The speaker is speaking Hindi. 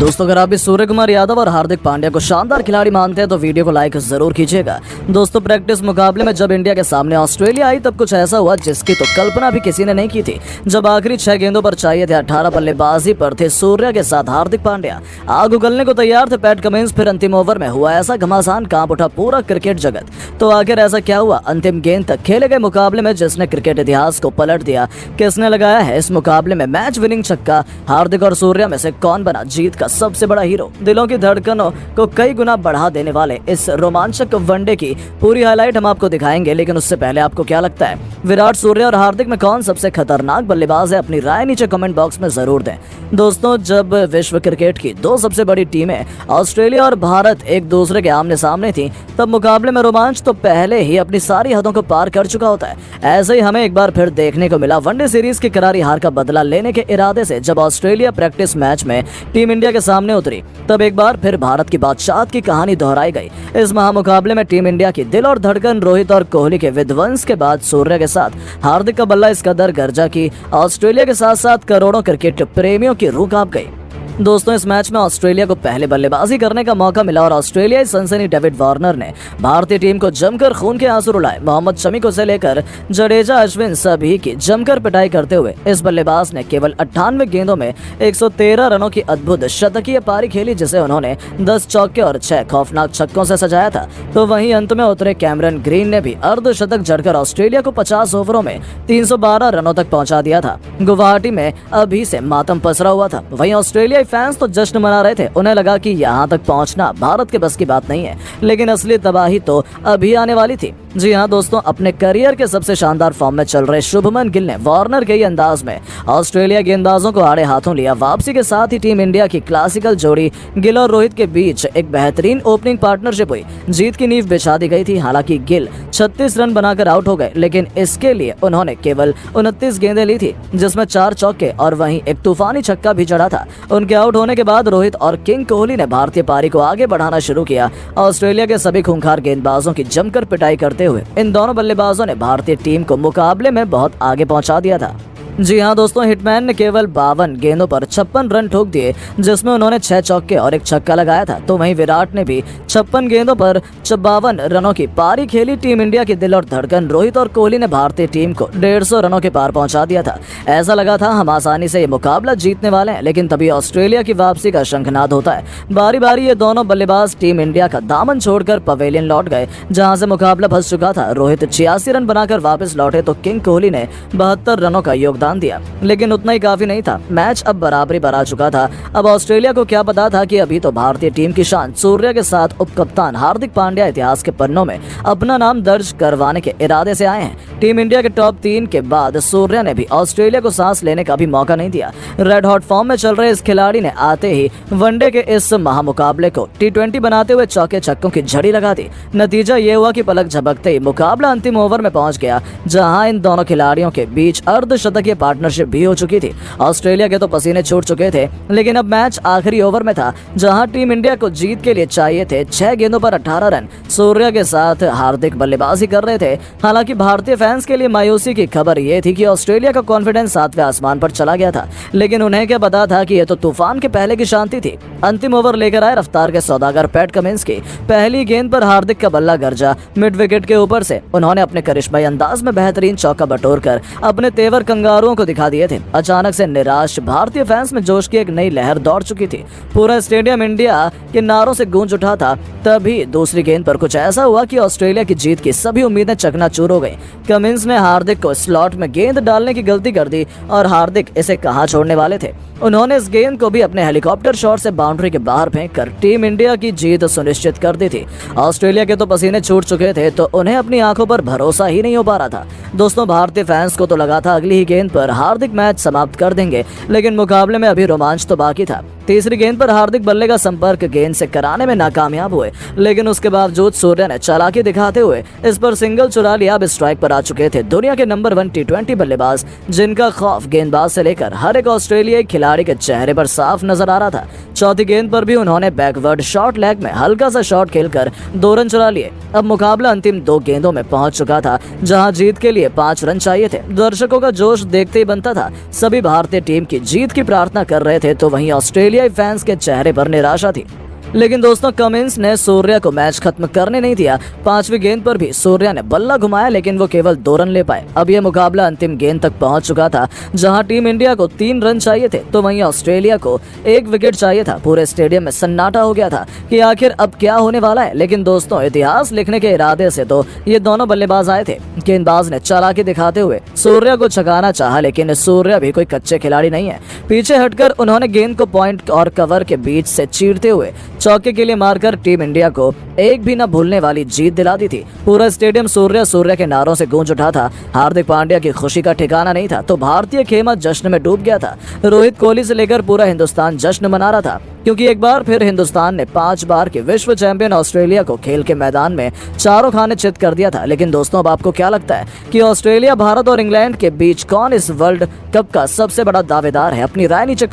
दोस्तों अगर आप भी सूर्य कुमार यादव और हार्दिक पांड्या को शानदार खिलाड़ी मानते हैं तो वीडियो को लाइक जरूर कीजिएगा। दोस्तों प्रैक्टिस मुकाबले में जब इंडिया के सामने ऑस्ट्रेलिया आई तब कुछ ऐसा हुआ जिसकी तो कल्पना भी किसी ने नहीं की थी। जब आखिरी 6 गेंदों पर चाहिए थे 18 बल्लेबाजी पर थे सूर्य के साथ हार्दिक पांड्या, आग उगलने को तैयार थे पैट कमिंस। फिर अंतिम ओवर में हुआ ऐसा घमासान, कांप उठा पूरा क्रिकेट जगत। तो आखिर ऐसा क्या हुआ अंतिम गेंद तक खेले गए मुकाबले में जिसने क्रिकेट इतिहास को पलट दिया? किसने लगाया है इस मुकाबले में मैच विनिंग छक्का? हार्दिक और सूर्य में से कौन बना जीत का सबसे बड़ा हीरो? दिलों की धड़कनों को कई गुना बढ़ा देने वाले इस रोमांचक वनडे की पूरी हाईलाइट हम आपको दिखाएंगे। लेकिन उससे पहले आपको क्या लगता है विराट, सूर्य और हार्दिक में कौन सबसे खतरनाक बल्लेबाज है? अपनी राय नीचे कमेंट बॉक्स में जरूर दें। दोस्तों जब विश्व क्रिकेट की दो सबसे बड़ी टीमें ऑस्ट्रेलिया और भारत एक दूसरे के आमने सामने थी तब मुकाबले में रोमांच तो पहले ही अपनी सारी हदों को पार कर चुका होता है। ऐसे ही हमें एक बार फिर देखने को मिला वनडे सीरीज की करारी हार का बदला लेने के इरादे से जब ऑस्ट्रेलिया प्रैक्टिस मैच में टीम इंडिया के सामने उतरी तब एक बार फिर भारत की बादशाहत की कहानी दोहराई गई। इस महामुकाबले में टीम इंडिया की दिल और धड़कन रोहित और कोहली के विध्वंस के बाद सूर्य के साथ हार्दिक का बल्ला इस कदर गर्जा की ऑस्ट्रेलिया के साथ साथ करोड़ों क्रिकेट प्रेमियों की रूह कांप गई। दोस्तों इस मैच में ऑस्ट्रेलिया को पहले बल्लेबाजी करने का मौका मिला और ऑस्ट्रेलियाई सनसनी डेविड वार्नर ने भारतीय टीम को जमकर खून के आंसू रुलाए। मोहम्मद शमी को से लेकर जडेजा, अश्विन सभी की जमकर पिटाई करते हुए इस बल्लेबाज ने केवल 98 गेंदों में 113 रनों की अद्भुत शतकीय पारी खेली जिसे उन्होंने 10 चौके और 6 खौफनाक छक्कों से सजाया था। तो वहीं अंत में उतरे कैमरन ग्रीन ने भी अर्धशतक जड़कर ऑस्ट्रेलिया को 50 ओवरों में 312 रनों तक पहुंचा दिया था। गुवाहाटी में अभी से मातम पसरा हुआ था। वहीं ऑस्ट्रेलिया फैंस तो जश्न मना रहे थे। उन्हें लगा कि यहाँ तक पहुँचना भारत के बस की बात नहीं है, लेकिन असली तबाही तो अभी आने वाली थी। जी हाँ दोस्तों, अपने करियर के सबसे शानदार फॉर्म में चल रहे शुभमन गिल ने वार्नर के ही अंदाज में ऑस्ट्रेलिया गेंदबाजों को आड़े हाथों लिया। वापसी के साथ ही टीम इंडिया की क्लासिकल जोड़ी गिल और रोहित के बीच एक बेहतरीन ओपनिंग पार्टनरशिप हुई। जीत की नींव बिछा दी गई थी। हालांकि गिल 36 रन बनाकर आउट हो गए, लेकिन इसके लिए उन्होंने केवल 29 गेंदें ली थी जिसमें 4 चौके और वहीं एक तूफानी छक्का भी चढ़ा था। उनके आउट होने के बाद रोहित और किंग कोहली ने भारतीय पारी को आगे बढ़ाना शुरू किया। ऑस्ट्रेलिया के सभी खूंखार गेंदबाजों की जमकर पिटाई करते हुए इन दोनों बल्लेबाजों ने भारतीय टीम को मुकाबले में बहुत आगे पहुंचा दिया था। जी हाँ दोस्तों, हिटमैन ने केवल 52 गेंदों पर 56 रन ठोक दिए जिसमें उन्होंने 6 चौके और 1 छक्का लगाया था। तो वहीं विराट ने भी 56 गेंदों पर 52 रनों की पारी खेली। टीम इंडिया की दिल और धड़कन रोहित और कोहली ने भारतीय टीम को 150 रनों के पार पहुंचा दिया था। ऐसा लगा था हम आसानी से ये मुकाबला जीतने वाले हैं, लेकिन तभी ऑस्ट्रेलिया की वापसी का शंखनाद होता है। बारी बारी ये दोनों बल्लेबाज टीम इंडिया का दामन छोड़कर पवेलियन लौट गए जहाँ से मुकाबला फंस चुका था। रोहित 86 रन बनाकर वापस लौटे तो किंग कोहली ने 72 रनों का योगदान दिया, लेकिन उतना ही काफी नहीं था। मैच अब बराबरी पर आ चुका था। अब ऑस्ट्रेलिया को क्या पता था कि अभी तो भारतीय टीम की शान सूर्य के साथ उपकप्तान हार्दिक पांड्या इतिहास के पन्नों में अपना नाम दर्ज करवाने के इरादे से आए हैं। टीम इंडिया के टॉप 3 के बाद सूर्य ने भी ऑस्ट्रेलिया को सांस लेने का भी मौका नहीं दिया। रेड हॉट फॉर्म में चल रहे इस खिलाड़ी ने आते ही वनडे के इस महामुकाबले को T20 बनाते हुए चौके छक्कों की झड़ी लगा दी। नतीजा ये हुआ कि पलक झपकते ही मुकाबला अंतिम ओवर में पहुंच गया जहां इन दोनों खिलाड़ियों के बीच अर्धशतकीय पार्टनरशिप भी हो चुकी थी। ऑस्ट्रेलिया के तो पसीने छूट चुके थे, लेकिन अब मैच आखिरी ओवर में था जहां टीम इंडिया को जीत के लिए चाहिए थे 6 गेंदों पर 18 रन। सूर्य के साथ हार्दिक बल्लेबाजी कर रहे थे। हालांकि भारतीय फैंस के लिए मायूसी की खबर यह थी कि ऑस्ट्रेलिया का कॉन्फिडेंस 7वें आसमान पर चला गया था, लेकिन उन्हें क्या पता था कि यह तो तूफान के पहले की शांति थी। अंतिम ओवर लेकर आए रफ्तार के सौदागर पैट कमिंस की पहली गेंद पर हार्दिक का बल्ला गरजा मिड विकेट के ऊपर से। उन्होंने अपने करिश्माई अंदाज में बेहतरीन चौका बटोरकर अपने तेवर कंगारुओं को दिखा दिए थे। अचानक से निराश भारतीय फैंस में जोश की एक नई लहर दौड़ चुकी थी। पूरा स्टेडियम इंडिया के नारों से गूंज उठा था। तभी दूसरी गेंद पर कुछ ऐसा हुआ कि ऑस्ट्रेलिया की जीत की सभी उम्मीदें चकनाचूर हो गईं। कमिंस ने हार्दिक को स्लॉट में गेंद डालने की गलती कर दी और हार्दिक इसे कहां छोड़ने वाले थे। उन्होंने इस गेंद को भी अपने हेलीकॉप्टर शॉट से बाउंड्री के बाहर फेंककर टीम इंडिया की जीत सुनिश्चित कर दी थी। ऑस्ट्रेलिया के तो पसीने छूट चुके थे तो उन्हें अपनी आंखों पर भरोसा ही नहीं हो पा रहा था। दोस्तों भारतीय फैंस को तो लगा था अगली ही गेंद पर हार्दिक मैच समाप्त कर देंगे, लेकिन मुकाबले में अभी रोमांच तो बाकी था। तीसरी गेंद पर हार्दिक बल्ले का संपर्क गेंद से कराने में नाकामयाब हुए, लेकिन उसके बावजूद सूर्य ने चालाकी दिखाते हुए इस पर सिंगल चुरा लिया। अब स्ट्राइक पर आ चुके थे दुनिया के नंबर 1 T20 बल्लेबाज जिनका खौफ गेंदबाज से लेकर हर एक ऑस्ट्रेलियाई खिलाड़ी के चेहरे पर साफ नजर आ रहा था। चौथी गेंद पर भी उन्होंने बैकवर्ड शॉर्ट लेग में हल्का सा शॉट खेलकर 2 रन चुरा लिए। अब मुकाबला अंतिम 2 गेंदों में पहुंच चुका था, जहां जीत के लिए 5 रन चाहिए थे। दर्शकों का जोश देखते ही बनता था। सभी भारतीय टीम की जीत की प्रार्थना कर रहे थे, तो वहीं ऑस्ट्रेलियाई फैंस के चेहरे पर निराशा थी। लेकिन दोस्तों, कमिंस ने सूर्या को मैच खत्म करने नहीं दिया। 5वीं गेंद पर भी सूर्या ने बल्ला घुमाया, लेकिन वो केवल 2 रन ले पाए। अब यह मुकाबला अंतिम गेंद तक पहुंच चुका था, जहां टीम इंडिया को 3 रन चाहिए थे, तो वहीं ऑस्ट्रेलिया को 1 विकेट चाहिए था। पूरे स्टेडियम में सन्नाटा हो गया था कि आखिर अब क्या होने वाला है। लेकिन दोस्तों, इतिहास लिखने के इरादे से तो ये दोनों बल्लेबाज आए थे। गेंदबाज ने चालाकी दिखाते हुए सूर्या को छकाना चाहा, लेकिन सूर्या भी कोई कच्चे खिलाड़ी नहीं है। पीछे हटकर उन्होंने गेंद को पॉइंट और कवर के बीच से चीरते हुए चौके के लिए मारकर टीम इंडिया को एक भी न भूलने वाली जीत दिला दी थी। पूरा स्टेडियम सूर्या के नारों से गूंज उठा था। हार्दिक पांड्या की खुशी का ठिकाना नहीं था, तो भारतीय खेमा जश्न में डूब गया था। रोहित कोहली से लेकर पूरा हिंदुस्तान जश्न मना रहा था, क्योंकि एक बार फिर हिंदुस्तान ने 5 बार के विश्व चैंपियन ऑस्ट्रेलिया को खेल के मैदान में चारों खाने चित कर दिया था। लेकिन दोस्तों, अब आपको क्या लगता है कि ऑस्ट्रेलिया, भारत और इंग्लैंड के बीच कौन इस वर्ल्ड कप का सबसे बड़ा दावेदार है? अपनी राय नीचे